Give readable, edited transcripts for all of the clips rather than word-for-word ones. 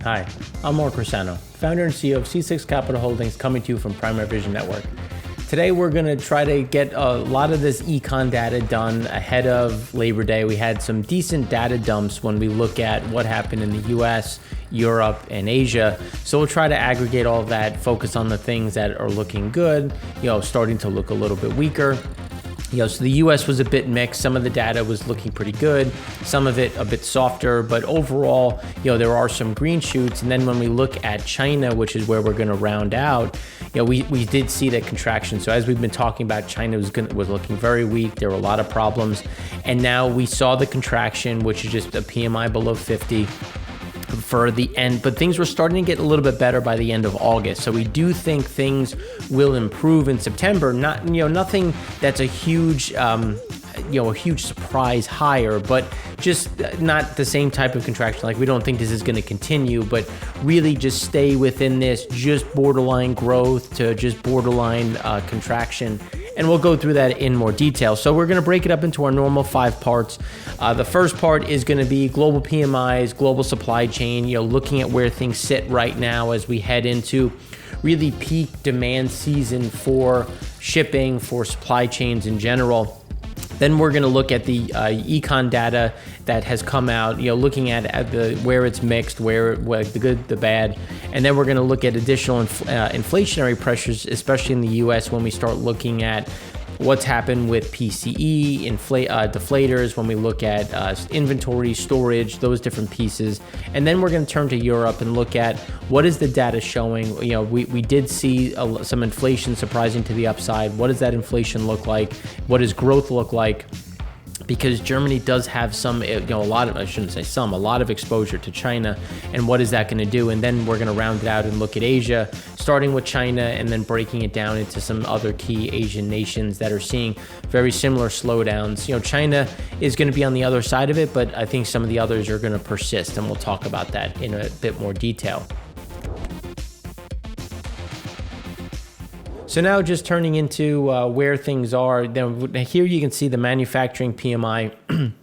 Hi, I'm Mark Rossano, founder and CEO of C6 Capital Holdings, coming to you from Primary Vision Network. Today we're going to try to get a lot of this econ data done ahead of Labor Day. We had some decent data dumps when we look at what happened in the US, Europe, and Asia. So we'll try to aggregate all of that, focus on the things that are looking good, starting to look a little bit weaker. So the US was a bit mixed. Some of the data was looking pretty good, some of it a bit softer, but overall, there are some green shoots. And then when we look at China, which is where we're going to round out, we did see that contraction. So as we've been talking about, China was looking very weak. There were a lot of problems. And now we saw the contraction, which is just a PMI below 50. For the end, but things were starting to get a little bit better by the end of August. So we do think things will improve in September. Nothing that's a huge, a huge surprise higher, but just not the same type of contraction. Like, we don't think this is going to continue, but really just stay within this just borderline growth to just borderline contraction. And we'll go through that in more detail. So we're going to break it up into our normal 5 parts. The first part is going to be global PMIs, global supply chain, looking at where things sit right now as we head into really peak demand season for shipping, for supply chains in general. Then we're going to look at the econ data that has come out, looking at where it's mixed, where the good, the bad. And then we're going to look at additional inflationary pressures, especially in the US, when we start looking at what's happened with PCE, deflators, when we look at inventory, storage, those different pieces. And then we're going to turn to Europe and look at what is the data showing. We did see some inflation surprising to the upside. What does that inflation look like? What does growth look like? Because Germany does have a lot of exposure to China, and what is that going to do? And then we're going to round it out and look at Asia, starting with China and then breaking it down into some other key Asian nations that are seeing very similar slowdowns. China is going to be on the other side of it, but I think some of the others are going to persist, and we'll talk about that in a bit more detail. So now just turning into where things are, here you can see the manufacturing PMI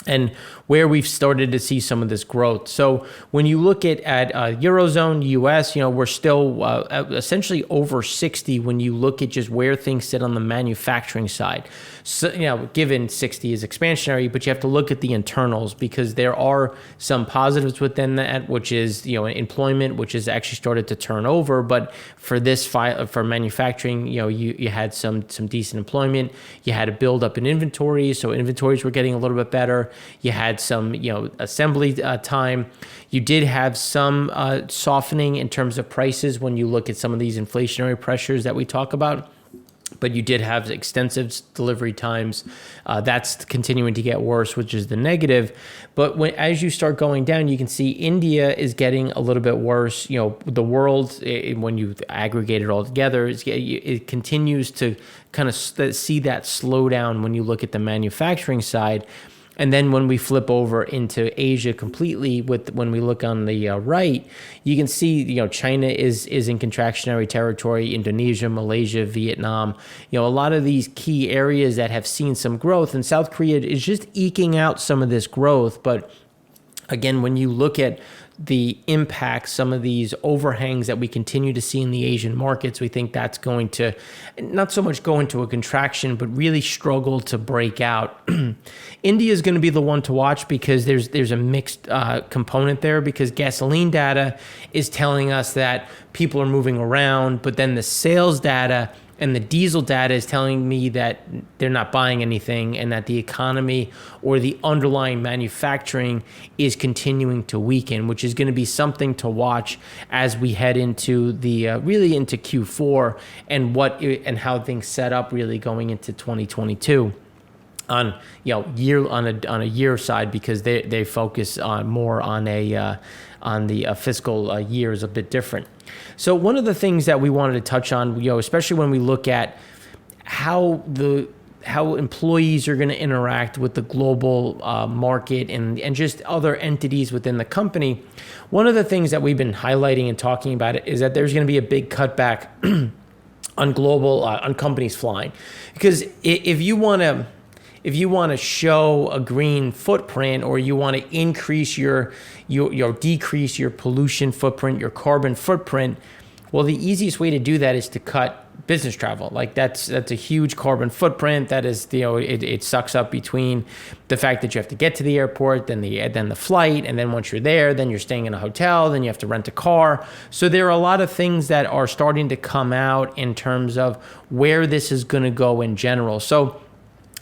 and where we've started to see some of this growth. So when you look at Eurozone, US, we're still essentially over 60 when you look at just where things sit on the manufacturing side. So, given 60 is expansionary, but you have to look at the internals, because there are some positives within that, which is, employment, which has actually started to turn over. But for for manufacturing, you had some decent employment. You had a build up in inventory, so inventories were getting a little bit better. You had some, assembly time. You did have some softening in terms of prices when you look at some of these inflationary pressures that we talk about. But you did have extensive delivery times. That's continuing to get worse, which is the negative. But as you start going down, you can see India is getting a little bit worse. The world, when you aggregate it all together, it continues to kind of see that slowdown when you look at the manufacturing side. And then when we flip over into Asia completely, when we look on the right, you can see China is in contractionary territory, Indonesia, Malaysia, Vietnam, a lot of these key areas that have seen some growth, and South Korea is just eking out some of this growth. But again, when you look at the impact, some of these overhangs that we continue to see in the Asian markets, we think that's going to not so much go into a contraction, but really struggle to break out. India is going to be the one to watch, because there's a mixed component there, because gasoline data is telling us that people are moving around, but then the sales data and the diesel data is telling me that they're not buying anything, and that the economy or the underlying manufacturing is continuing to weaken, which is going to be something to watch as we head into really into Q4 and how things set up really going into 2022. On a year side, because they focus more on the fiscal year is a bit different. So one of the things that we wanted to touch on, especially when we look at how employees are going to interact with the global market and just other entities within the company, one of the things that we've been highlighting and talking about is that there's going to be a big cutback on companies flying, because if if you want to show a green footprint, or you want to increase your decrease your pollution footprint, your carbon footprint, well, the easiest way to do that is to cut business travel. Like that's a huge carbon footprint. That is, it sucks up between the fact that you have to get to the airport, then the flight, and then once you're there, then you're staying in a hotel, then you have to rent a car. So there are a lot of things that are starting to come out in terms of where this is going to go in general. So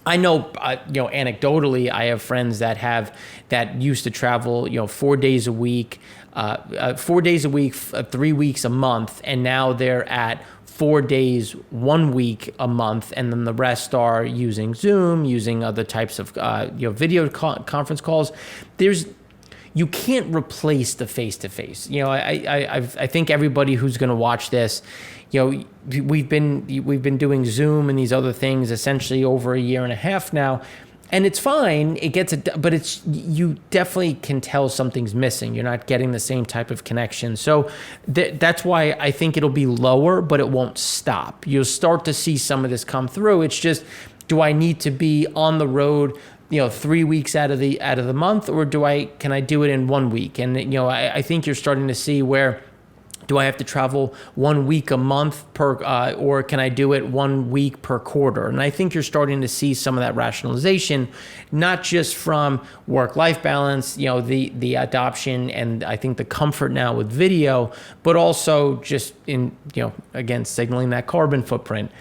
I know, anecdotally, I have friends that used to travel, 4 days a week, 3 weeks a month, and now they're at 4 days, 1 week a month, and then the rest are using Zoom, using other types of video conference calls. You can't replace the face-to-face. I think everybody who's going to watch this, we've been doing Zoom and these other things essentially over a year and a half now, and it's fine. But you definitely can tell something's missing. You're not getting the same type of connection. So that's why I think it'll be lower, but it won't stop. You'll start to see some of this come through. It's just, do I need to be on the road 3 weeks out of the month, or can I do it in 1 week? And I think you're starting to see where, do I have to travel 1 week a month or can I do it 1 week per quarter? And I think you're starting to see some of that rationalization, not just from work-life balance, the adoption, and I think the comfort now with video, but also just in, again, signaling that carbon footprint.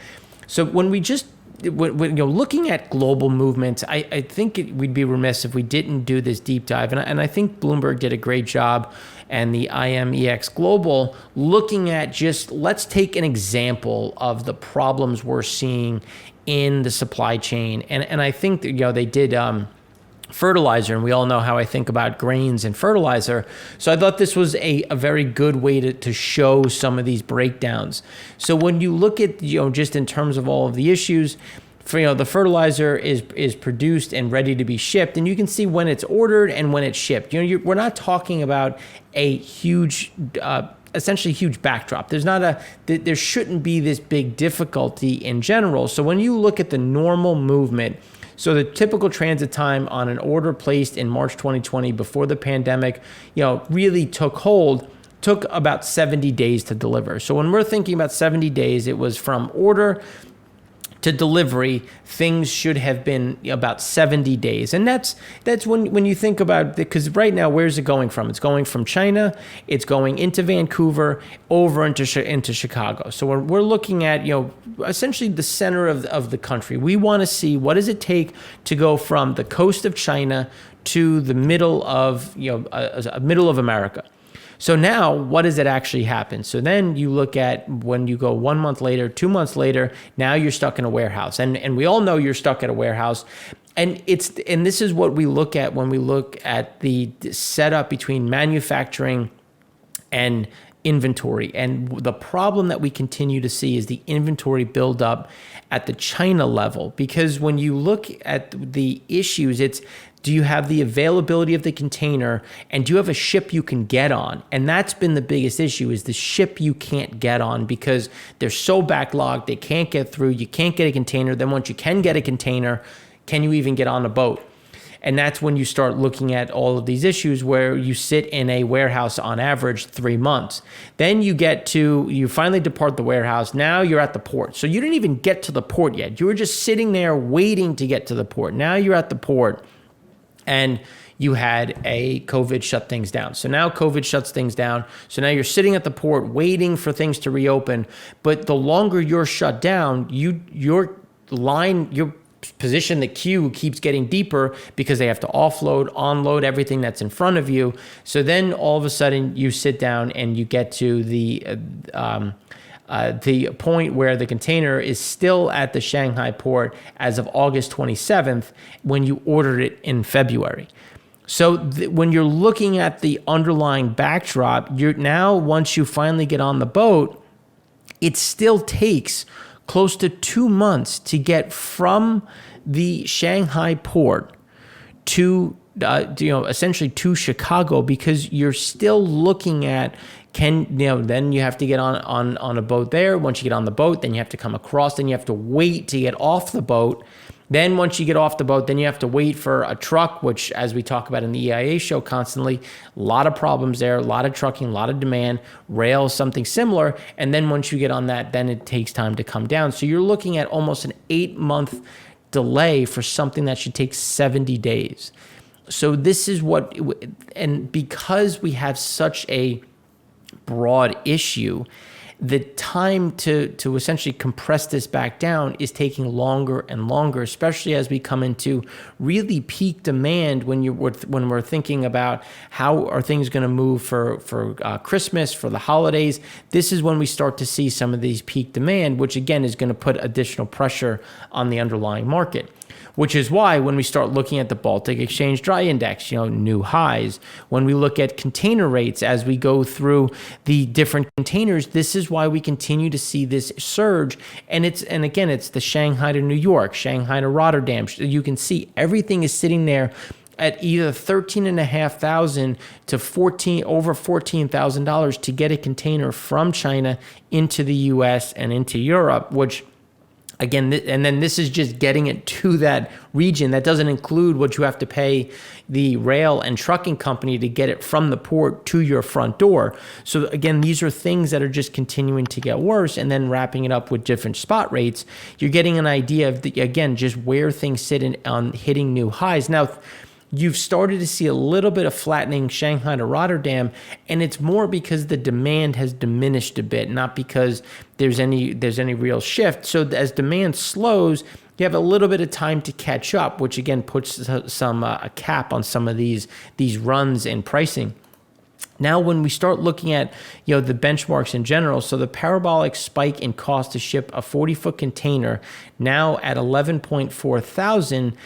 So when looking at global movements, I think we'd be remiss if we didn't do this deep dive. And I think Bloomberg did a great job, and the IMEX Global, looking at just, let's take an example of the problems we're seeing in the supply chain. And I think that, they did fertilizer, and we all know how I think about grains and fertilizer. So I thought this was a very good way to show some of these breakdowns. So when you look at, just in terms of all of the issues, the fertilizer is produced and ready to be shipped, and you can see when it's ordered and when it's shipped. We're not talking about a huge, essentially huge backdrop. There shouldn't be this big difficulty in general. So when you look at the normal movement, so the typical transit time on an order placed in March 2020 before the pandemic, really took hold, took about 70 days to deliver. So when we're thinking about 70 days, it was from order to delivery. Things should have been about 70 days. And that's when you think about, because right now, where's it going from? It's going from China, it's going into Vancouver, over into Chicago. So we're looking at, essentially the center of the country. We want to see, what does it take to go from the coast of China to the middle of, middle of America. So now, what does it actually happen? So then you look at when you go 1 month later, 2 months later, now you're stuck in a warehouse. And we all know you're stuck at a warehouse. And this is what we look at when we look at the setup between manufacturing and inventory. And the problem that we continue to see is the inventory buildup at the China level. Because when you look at the issues, it's, do you have the availability of the container, and do you have a ship you can get on? And that's been the biggest issue, is the ship you can't get on because they're so backlogged, they can't get through, you can't get a container. Then once you can get a container, can you even get on a boat? And that's when you start looking at all of these issues where you sit in a warehouse on average 3 months. Then you finally depart the warehouse. Now you're at the port. So you didn't even get to the port yet. You were just sitting there waiting to get to the port. Now you're at the port, and you had a COVID shut things down. So now COVID shuts things down. So now you're sitting at the port waiting for things to reopen. But the longer you're shut down, your position, the queue keeps getting deeper because they have to offload, unload everything that's in front of you. So then all of a sudden you sit down and you get to the point where the container is still at the Shanghai port as of August 27th when you ordered it in February. So when you're looking at the underlying backdrop, once you finally get on the boat, it still takes close to 2 months to get from the Shanghai port to essentially to Chicago, because you're still looking at, then you have to get on a boat there. Once you get on the boat, then you have to come across, then you have to wait to get off the boat. Then once you get off the boat, then you have to wait for a truck, which, as we talk about in the EIA show constantly, a lot of problems there, a lot of trucking, a lot of demand, rail, something similar. And then once you get on that, then it takes time to come down. So you're looking at almost an 8-month delay for something that should take 70 days. So this is what, and because we have such a broad issue, the time to essentially compress this back down is taking longer and longer, especially as we come into really peak demand when we're thinking about how are things going to move for Christmas, for the holidays. This is when we start to see some of these peak demand, which again is going to put additional pressure on the underlying market. Which is why when we start looking at the Baltic Exchange Dry Index, new highs. When we look at container rates as we go through the different containers, this is why we continue to see this surge. And again, it's the Shanghai to New York, Shanghai to Rotterdam. You can see everything is sitting there at either $13,500 to over $14,000 to get a container from China into the US and into Europe, which again, and then this is just getting it to that region. That doesn't include what you have to pay the rail and trucking company to get it from the port to your front door. So again, these are things that are just continuing to get worse. And then wrapping it up with different spot rates, you're getting an idea of, again, just where things sit on hitting new highs. Now, you've started to see a little bit of flattening Shanghai to Rotterdam, and it's more because the demand has diminished a bit, not because there's any real shift. So as demand slows, you have a little bit of time to catch up, which again puts a cap on some of these runs in pricing. Now, when we start looking at the benchmarks in general, so the parabolic spike in cost to ship a 40-foot container now at 11.4 thousand.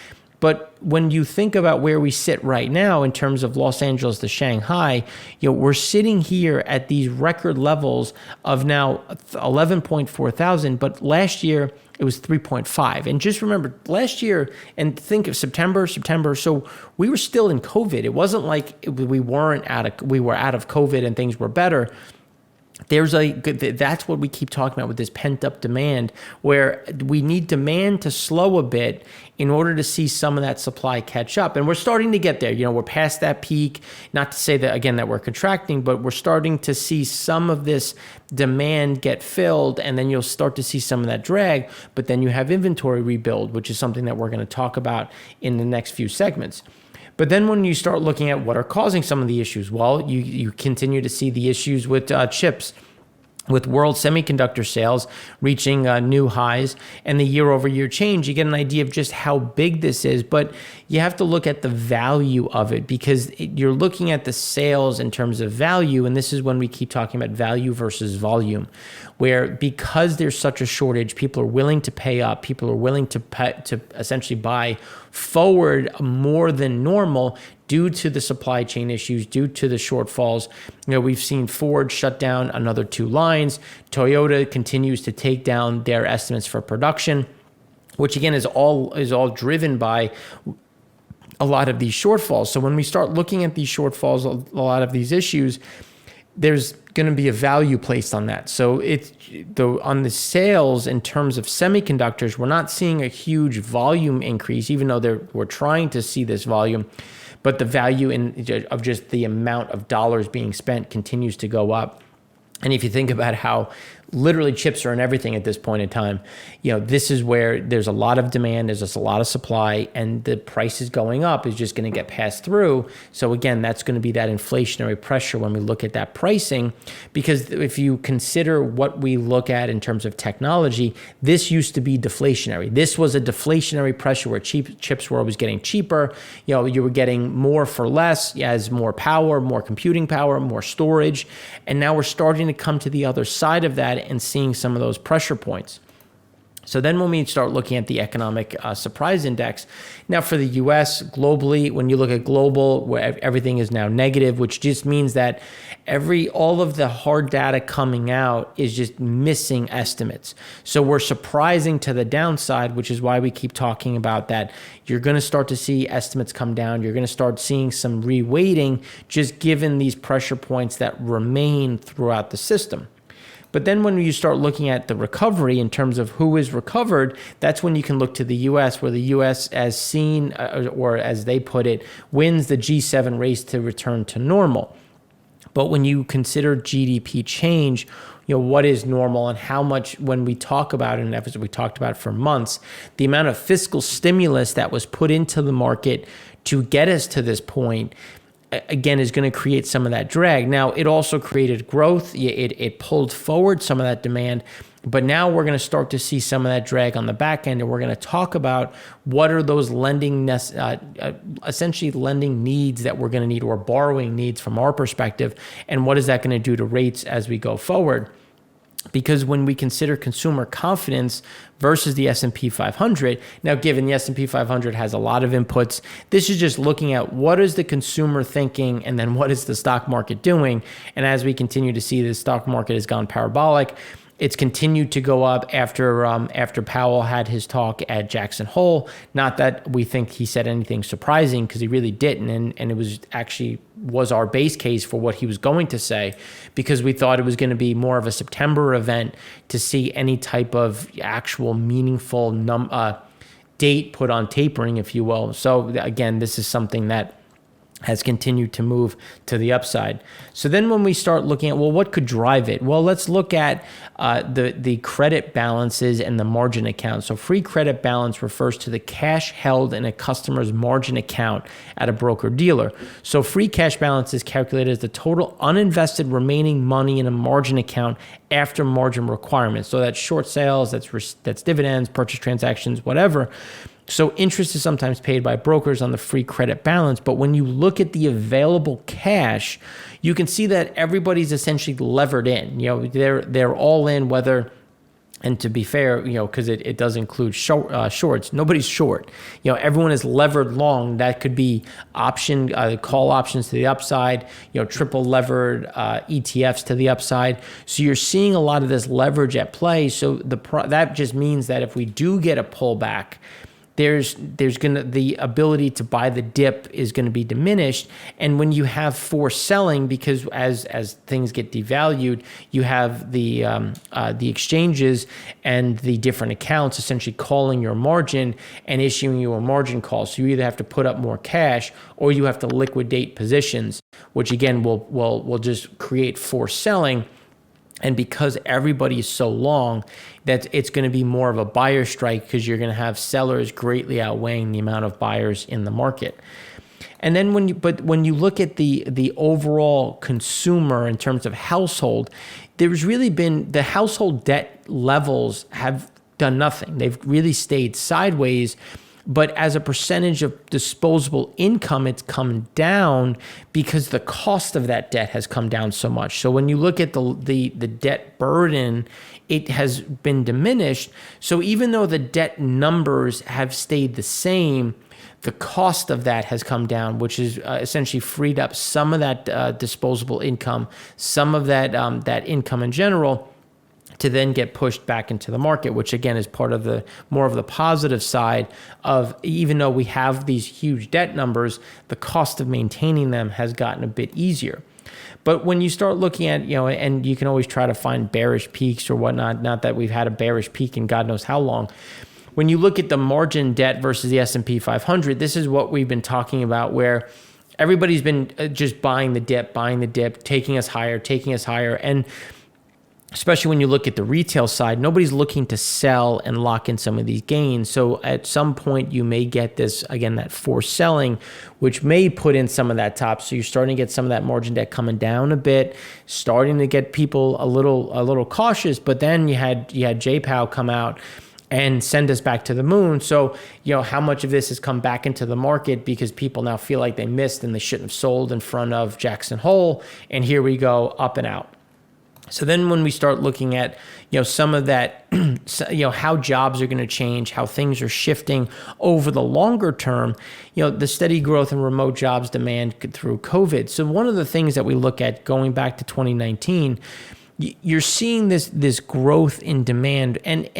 But when you think about where we sit right now in terms of Los Angeles to Shanghai, we're sitting here at these record levels of now 11.4 thousand. But last year it was 3.5. And just remember last year, and think of September. So we were still in COVID. It wasn't like we were out of COVID and things were better. That's what we keep talking about with this pent-up demand, where we need demand to slow a bit in order to see some of that supply catch up. And we're starting to get there. We're past that peak. Not to say that, again, that we're contracting, but we're starting to see some of this demand get filled, and then you'll start to see some of that drag. But then you have inventory rebuild, which is something that we're going to talk about in the next few segments. But then when you start looking at what are causing some of the issues, well, you continue to see the issues with chips, with world semiconductor sales reaching new highs, and the year-over-year change. You get an idea of just how big this is, but you have to look at the value of it, because you're looking at the sales in terms of value, and this is when we keep talking about value versus volume, where because there's such a shortage, people are willing to pay up, people are willing to essentially buy forward more than normal due to the supply chain issues, due to the shortfalls. We've seen Ford shut down another 2 lines. Toyota continues to take down their estimates for production, which again is all driven by a lot of these shortfalls. So when we start looking at these shortfalls, a lot of these issues, there's going to be a value placed on that. So on the sales in terms of semiconductors, we're not seeing a huge volume increase, even though we're trying to see this volume. But the value of just the amount of dollars being spent continues to go up. And if you think about how literally chips are in everything at this point in time, this is where there's a lot of demand, there's just a lot of supply, and the price is going up is just going to get passed through. So again, that's going to be that inflationary pressure when we look at that pricing, because if you consider what we look at in terms of technology, this used to be deflationary. This was a deflationary pressure where chips were always getting cheaper. You were getting more for less, as more power, more computing power, more storage. And now we're starting to come to the other side of that and seeing some of those pressure points. So then when we start looking at the economic surprise index, now for the US globally, when you look at global, where everything is now negative, which just means that all of the hard data coming out is just missing estimates. So we're surprising to the downside, which is why we keep talking about that. You're going to start to see estimates come down. You're going to start seeing some reweighting, just given these pressure points that remain throughout the system. But then when you start looking at the recovery in terms of who is recovered, that's when you can look to the U.S., where the U.S. as seen, or as they put it, wins the G7 race to return to normal. But when you consider GDP change, what is normal and how much, when we talk about it in an episode we talked about for months, the amount of fiscal stimulus that was put into the market to get us to this point, again, is going to create some of that drag. Now, it also created growth. It pulled forward some of that demand. But now we're going to start to see some of that drag on the back end, and we're going to talk about what are those essentially lending needs that we're going to need, or borrowing needs from our perspective, and what is that going to do to rates as we go forward. Because when we consider consumer confidence versus the S&P 500, now given the S&P 500 has a lot of inputs, this is just looking at what is the consumer thinking and then what is the stock market doing. And as we continue to see, the stock market has gone parabolic. It's continued to go up after Powell had his talk at Jackson Hole. Not that we think he said anything surprising, because he really didn't, and it was our base case for what he was going to say, because we thought it was going to be more of a September event to see any type of actual meaningful date put on tapering, if you will. So again, this is something that has continued to move to the upside. So then when we start looking at, well, what could drive it? Well, let's look at the credit balances and the margin account. So free credit balance refers to the cash held in a customer's margin account at a broker-dealer. So free cash balance is calculated as the total uninvested remaining money in a margin account after margin requirements. So that's short sales, that's dividends, purchase transactions, whatever. So interest is sometimes paid by brokers on the free credit balance, but when you look at the available cash, you can see that everybody's essentially levered in. They're all in, whether, and to be fair, because it does include shorts. Nobody's short. Everyone is levered long. That could be call options to the upside. Triple levered ETFs to the upside. So you're seeing a lot of this leverage at play. So that just means that if we do get a pullback, there's gonna, the ability to buy the dip is going to be diminished. And when you have forced selling, because as things get devalued, you have the exchanges and the different accounts essentially calling your margin and issuing you a margin call. So you either have to put up more cash or you have to liquidate positions, which again will just create forced selling. And because everybody is so long, that it's going to be more of a buyer strike, because you're going to have sellers greatly outweighing the amount of buyers in the market. And then when you look at the overall consumer in terms of household, there's really been, the household debt levels have done nothing. They've really stayed sideways. But as a percentage of disposable income, it's come down because the cost of that debt has come down so much. So when you look at the debt burden, it has been diminished. So even though the debt numbers have stayed the same, the cost of that has come down, which is essentially freed up some of that disposable income, some of that income in general, to then get pushed back into the market, which again is part of the more of the positive side of, even though we have these huge debt numbers, the cost of maintaining them has gotten a bit easier. But when you start looking at, and you can always try to find bearish peaks or whatnot, not that we've had a bearish peak in God knows how long. When you look at the margin debt versus the S&P 500, this is what we've been talking about, where everybody's been just buying the dip, taking us higher. And especially when you look at the retail side, nobody's looking to sell and lock in some of these gains. So at some point you may get this, again, that forced selling, which may put in some of that top. So you're starting to get some of that margin debt coming down a bit, starting to get people a little cautious. But then you had J Powell come out and send us back to the moon. So, how much of this has come back into the market because people now feel like they missed and they shouldn't have sold in front of Jackson Hole. And here we go, up and out. So then when we start looking at, some of that, how jobs are going to change, how things are shifting over the longer term, the steady growth in remote jobs demand through COVID. So one of the things that we look at going back to 2019, you're seeing this growth in demand, and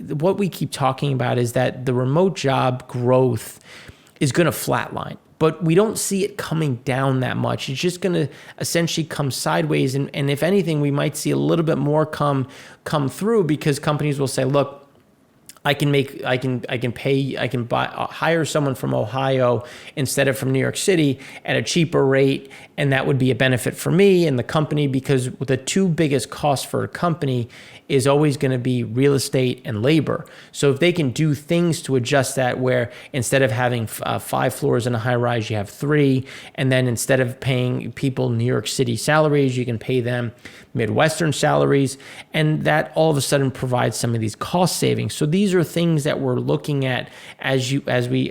what we keep talking about is that the remote job growth is going to flatline. but we don't see it coming down that much. It's just going to essentially come sideways. And if anything, we might see a little bit more come through, because companies will say, look, I can hire someone from Ohio instead of from New York City at a cheaper rate, and that would be a benefit for me and the company, because the two biggest costs for a company is always going to be real estate and labor. So if they can do things to adjust that, where instead of having 5 floors in a high rise, you have 3, and then instead of paying people New York City salaries, you can pay them Midwestern salaries, and that all of a sudden provides some of these cost savings. So these are things that we're looking at as we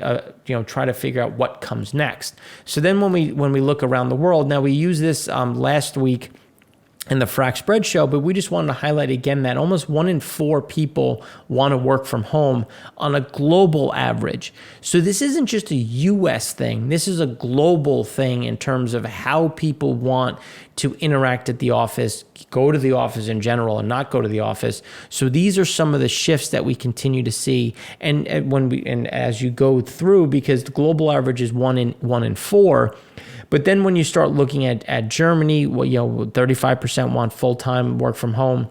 try to figure out what comes next. So then when we look around the world, now we use this last week in the Frac Spread show, but we just wanted to highlight again that almost 1 in 4 people want to work from home on a global average. So this isn't just a US thing. This is a global thing in terms of how people want to interact at the office, go to the office in general, and not go to the office. So these are some of the shifts that we continue to see. And as you go through, because the global average is 1 in 4. But then when you start looking at Germany, 35% want full-time work from home.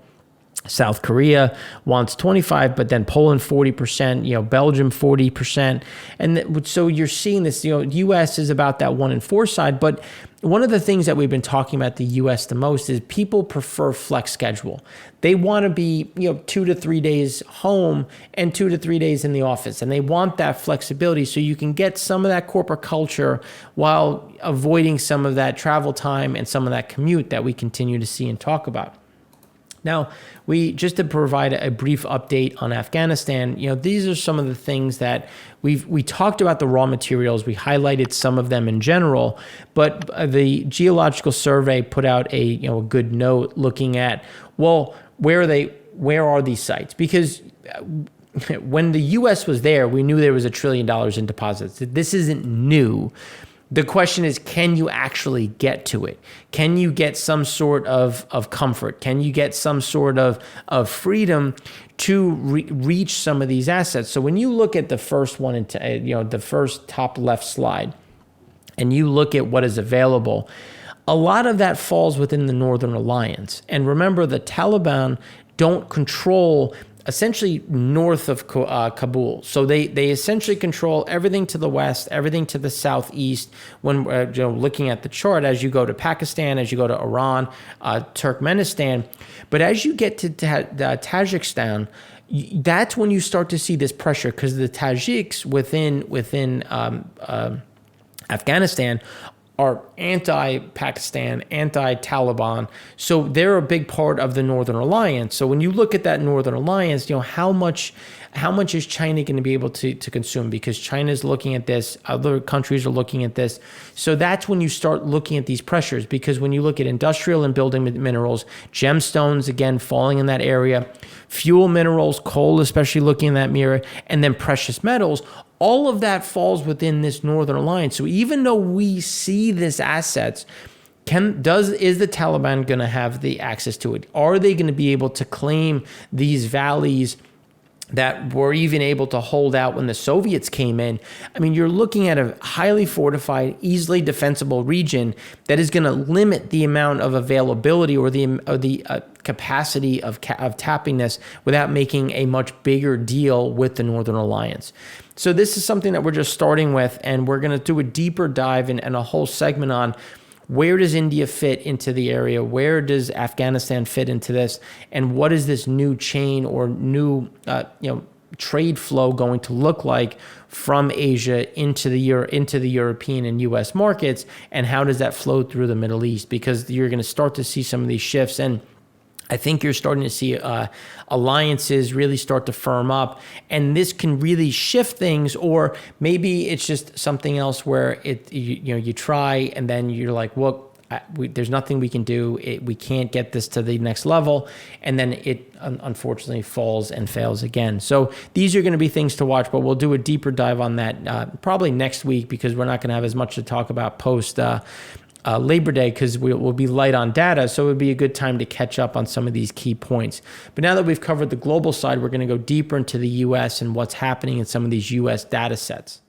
South Korea wants 25%, but then Poland 40%, Belgium 40%. And so you're seeing this, US is about that 1 in 4 side. But one of the things that we've been talking about the US the most is people prefer flex schedule. They want to be, 2 to 3 days home and 2 to 3 days in the office. And they want that flexibility so you can get some of that corporate culture while avoiding some of that travel time and some of that commute that we continue to see and talk about. Now, just to provide a brief update on Afghanistan, these are some of the things that we talked about. The raw materials, we highlighted some of them in general, but the Geological Survey put out a good note looking at, well, where are these sites? Because when the U.S. was there, we knew there was $1 trillion in deposits. This isn't new. The question is, can you actually get to it? Can you get some sort of comfort? Can you get some sort of freedom to reach some of these assets? So when you look at the first one, the first top left slide, and you look at what is available, a lot of that falls within the Northern Alliance. And remember, the Taliban don't control essentially north of Kabul. So they essentially control everything to the west, everything to the southeast. When looking at the chart, as you go to Pakistan, as you go to Iran, Turkmenistan, but as you get to Tajikistan, that's when you start to see this pressure, because the Tajiks within Afghanistan are anti-Pakistan, anti-Taliban. So they're a big part of the Northern Alliance. So when you look at that Northern Alliance, how much is China going to be able to consume? Because China is looking at this, other countries are looking at this. So that's when you start looking at these pressures, because when you look at industrial and building minerals, gemstones, again, falling in that area, fuel minerals, coal, especially looking in that mirror, and then precious metals, all of that falls within this Northern Alliance. So even though we see these assets, is the Taliban going to have the access to it? Are they going to be able to claim these valleys that were even able to hold out when the Soviets came in? I mean, you're looking at a highly fortified, easily defensible region that is going to limit the amount of availability or the capacity of tapping this without making a much bigger deal with the Northern Alliance. So this is something that we're just starting with, and we're going to do a deeper dive and a whole segment on where does India fit into the area? Where does Afghanistan fit into this? And what is this new chain or new trade flow going to look like from Asia into the European and US markets? And how does that flow through the Middle East? Because you're going to start to see some of these shifts. And I think you're starting to see alliances really start to firm up, and this can really shift things. Or maybe it's just something else where you try and then you're like, well, there's nothing we can do. We can't get this to the next level, and then it unfortunately falls and fails again. So these are going to be things to watch, but we'll do a deeper dive on that probably next week, because we're not going to have as much to talk about post Labor Day, because we'll be light on data. So it would be a good time to catch up on some of these key points. But now that we've covered the global side, we're going to go deeper into the US and what's happening in some of these US data sets.